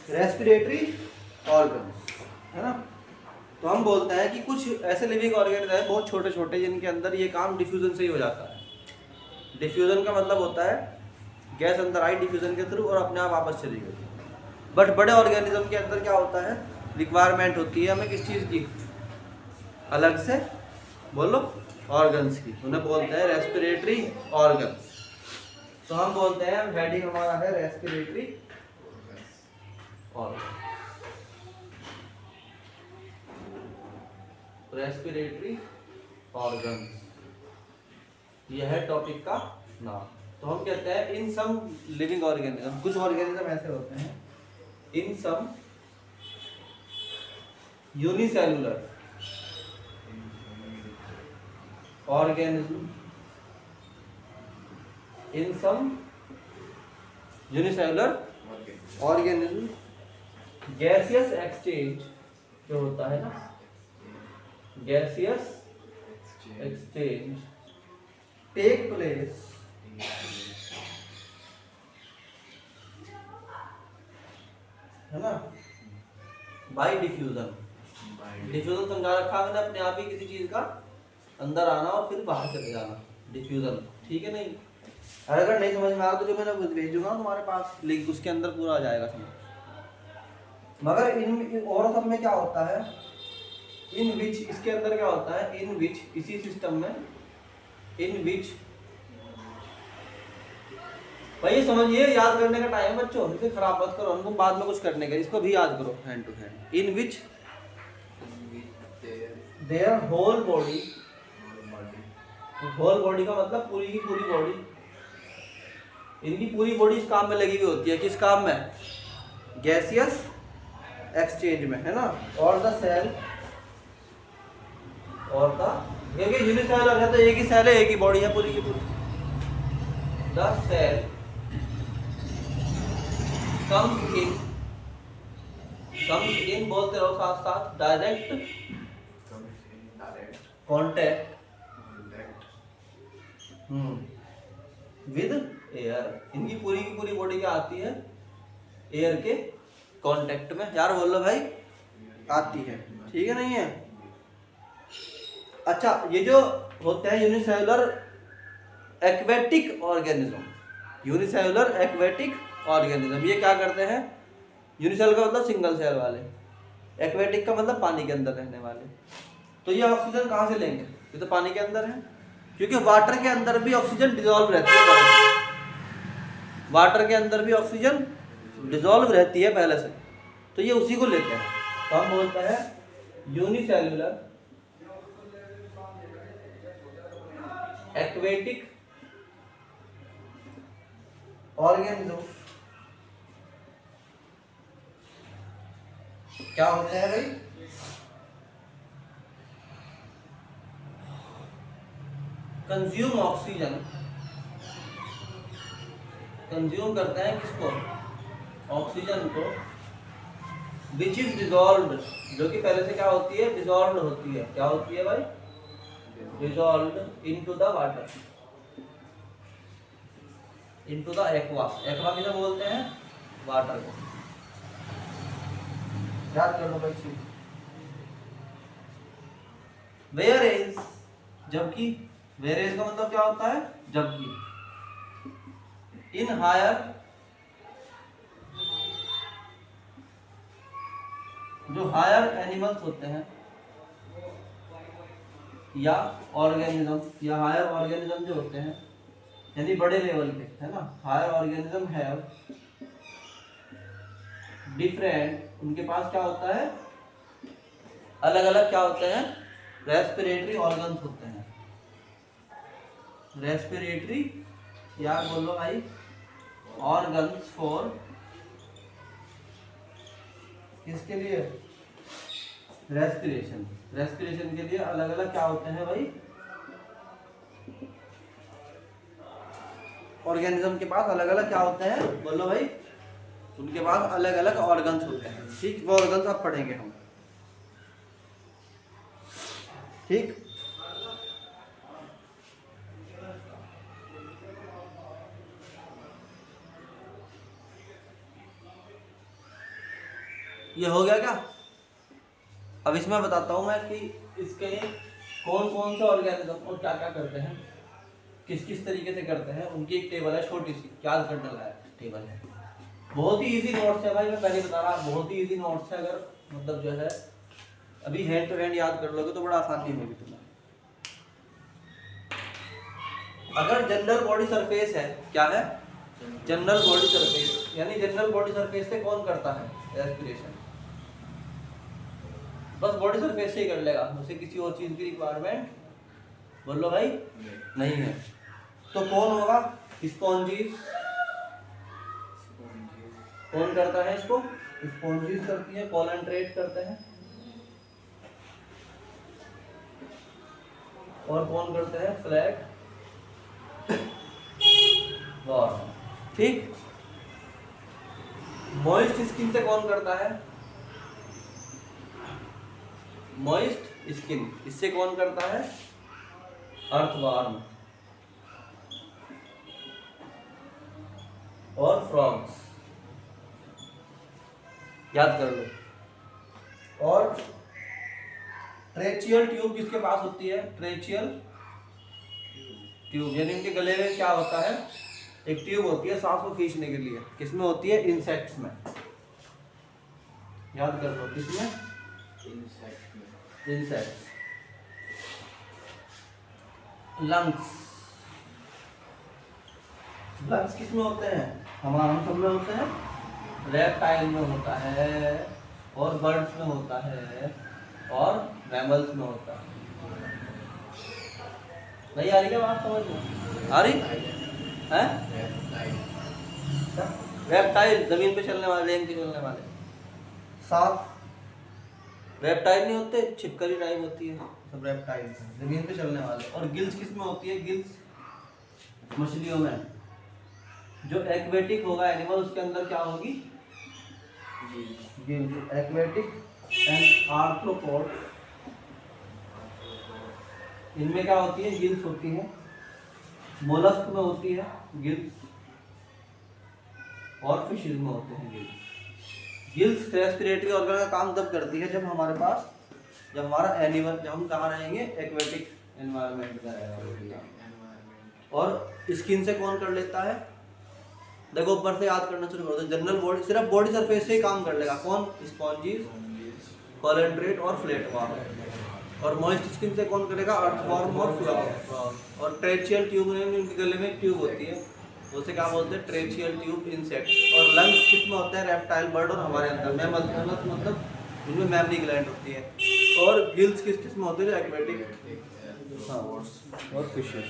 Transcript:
Respiratory organs, है ना। तो हम बोलते हैं कि कुछ ऐसे लिविंग ऑर्गन है बहुत छोटे छोटे जिनके अंदर ये काम डिफ्यूजन से ही हो जाता है। डिफ्यूजन का मतलब होता है गैस अंदर आई डिफ्यूजन के थ्रू और अपने आप वापस चली गई। बट बड़े ऑर्गेनिज्म के अंदर क्या होता है, रिक्वायरमेंट होती है हमें किस चीज़ की, अलग से बोलो, ऑर्गन्स की। उन्हें बोलते हैं रेस्पिरेटरी ऑर्गन्स। तो हम बोलते हैं हेडिंग हमारा है रेस्पिरेटरी ऑर्गन, रेस्पिरेटरी ऑर्गन्स, यह है टॉपिक का नाम। तो हम कहते हैं इन सम लिविंग ऑर्गेनिज्म, कुछ ऑर्गेनिज्म ऐसे होते हैं, इन सम यूनिसेलुलर ऑर्गेनिज्म, इन सम यूनिसेलुलर ऑर्गेनिज्म गैसियस एक्सचेंज जो होता है ना, गैसियस एक्सचेंज टेक प्लेस है ना बाय डिफ्यूजन। डिफ्यूजन समझा रखा मैंने, अपने आप ही किसी चीज का अंदर आना और फिर बाहर चले जाना, डिफ्यूजन, ठीक है। नहीं अगर नहीं समझ में आ रहा तो जो मैंने भेजूंगा तुम्हारे पास लिंक, उसके अंदर पूरा आ जाएगा समझ। मगर इन और सब में क्या होता है, इन विच, इसके अंदर क्या होता है, इन विच, इसी सिस्टम में, इन विच, भाई ये समझिए, याद करने का टाइम है बच्चों, इसे खराब मत करो, उनको बाद में कुछ करने का, इसको भी याद करो hand to hand. In which there whole body, whole body का मतलब पूरी की पूरी बॉडी, इनकी पूरी बॉडी इस काम में लगी हुई होती है। किस काम में, गैसियस एक्सचेंज में, है ना। और द सेल, और द, क्योंकि यूनिसेलुलर है तो एक ही सेल है, एक ही बॉडी है पूरी की पूरी। The cell comes in, comes in बोलते रहो साथ साथ, डायरेक्ट कॉन्टैक्ट विद एयर, इनकी पूरी की पूरी बॉडी क्या आती है, एयर के कांटेक्ट में। यार बोलो भाई, आती है, ठीक है नहीं है। अच्छा, ये जो होते हैं unicellular aquatic organism, unicellular aquatic organism, ये क्या करते हैं, यूनिसेलुलर का मतलब सिंगल सेल वाले, एक्वेटिक का मतलब पानी के अंदर रहने वाले। तो ये ऑक्सीजन कहाँ से लेंगे, ये तो पानी के अंदर है, क्योंकि वाटर के अंदर भी ऑक्सीजन डिसॉल्व रहती है, वाटर के अंदर भी ऑक्सीजन डिसॉल्व रहती है पहले से, तो ये उसी को लेते हैं। तो हम बोलते हैं यूनिसेलुलर एक्वेटिक ऑर्गेनिज्म क्या होते हैं भाई, कंज्यूम ऑक्सीजन, कंज्यूम करते हैं किसको, ऑक्सीजन को, विच इज डिसॉल्व्ड, जो कि पहले से क्या होती है, डिसॉल्व्ड होती है। क्या होती है भाई, dissolved into the water, into the aqua. Aqua किसे बोलते हैं, वाटर को, याद कर लो बच्चे। वेयर इज, जबकि, वेयर इज का मतलब क्या होता है, जबकि। इन हायर, जो हायर एनिमल्स होते हैं या ऑर्गेनिज्म, या हायर ऑर्गेनिज्म जो होते हैं यानी बड़े लेवल पे, है ना, हायर ऑर्गेनिज्म हैव डिफरेंट, उनके पास क्या होता है, अलग अलग क्या होते हैं, रेस्पिरेटरी ऑर्गन्स होते हैं, रेस्पिरेटरी, या बोलो भाई ऑर्गन्स फॉर, किसके लिए, रेस्पिरेशन, रेस्पिरेशन के लिए अलग अलग क्या होते हैं भाई, ऑर्गेनिज्म के पास अलग अलग क्या होते हैं, बोलो भाई, उनके पास अलग अलग ऑर्गन्स होते हैं, ठीक। वो ऑर्गन्स अब पढ़ेंगे हम, ठीक। ये हो गया क्या? अब इसमें बताता हूँ मैं कि इसके कौन कौन से ऑर्गेनिज्म और क्या क्या करते हैं, किस किस तरीके से करते हैं, उनकी एक टेबल है छोटी सी, याद करने लायक टेबल है। बहुत ही इजी नोट्स है भाई, मैं पहले बता रहा, बहुत ही इजी नोट्स है। अगर मतलब जो है अभी हैंड टू हैंड याद कर लोगे तो बड़ा आसानी होगी तुम्हें। अगर जनरल बॉडी सरफेस है, क्या है? जनरल बॉडी सरफेस, यानी जनरल बॉडी सरफेस से कौन करता है रेस्पिरेशन? बस बॉडी सरफेस से ही कर लेगा, उसे किसी और चीज की रिक्वायरमेंट बोलो भाई नहीं है। तो कौन होगा? स्पॉन्जीज। कौन करता है इसको? स्पॉन्जीज करती है। कोलेंट्रेट करते हैं। और कौन करते हैं? Flat warm. ठीक। मॉइस्ट स्किन से कौन करता है? मॉइस्ट स्किन, इससे कौन करता है? अर्थवॉर्म और फ्रॉग्स, याद कर लो। और ट्रेचियल ट्यूब किसके पास होती है? ट्रेचियल ट्यूब, यानी इनके गले में क्या होता है? एक ट्यूब होती है सांस को खींचने के लिए। किसमें होती है? इंसेक्ट्स में। याद कर लो, किसमें? इंसेक्ट्स। लंग्स, लंग्स किसमें होते हैं? हम सब में होते हैं। रेप्टाइल में होता है, और बर्ड्स में होता है, और मैमल्स में होता है। नहीं आ रही क्या बात समझ में? आ रही है? रेप्टाइल जमीन पे चलने वाले, रेंग पे चलने वाले। सांप रेप्टाइल नहीं होते, छिपकली टाइप होती है, सब रेप्टाइल जमीन पे चलने वाले। और गिल्स किसमें होती है? गिल्स मछलियों में। जो एक्वेटिक होगा एनिमल, उसके अंदर क्या होगी? गिल्स। एक्वेटिक एंड आर्थ्रोपोड, इनमें क्या होती है? गिल्स होती है। मोलस्क में होती है गिल्स, और फिशेज में होते हैं गिल्स। गिल्स रेस्पिरेटरी ऑर्गन का काम तब करती है जब हमारे पास, जब हमारा एनिमल, जब हम कहाँ रहेंगे? एक्वेटिक एनवायरनमेंट में रहेगा। और स्किन से कौन कर लेता है? देखो ऊपर से याद करना शुरू कर दो। जनरल बॉडी, सिर्फ बॉडी सरफेस से ही काम कर लेगा। कौन? स्पॉन्जीज, कोलेंट्रेट और फ्लैट वॉर्म। और मॉइस्ट स्किन से कौन करेगा? अर्थवॉर्म और फ्रॉग। और ट्रेचियल ट्यूब में, उनके गले में ट्यूब होती है, उसे क्या बोलते हैं? ट्रेचियल ट्यूब इंसेक्ट। और लंग्स किसमें होते हैं? रेप्टाइल, बर्ड और हमारे अंदर मैमल्स, मतलब इनमें मैमरी ग्लैंड होती है। और गिल्स किस किस में होते हैं? एक्वेटिक, हाँ, और फिशेज।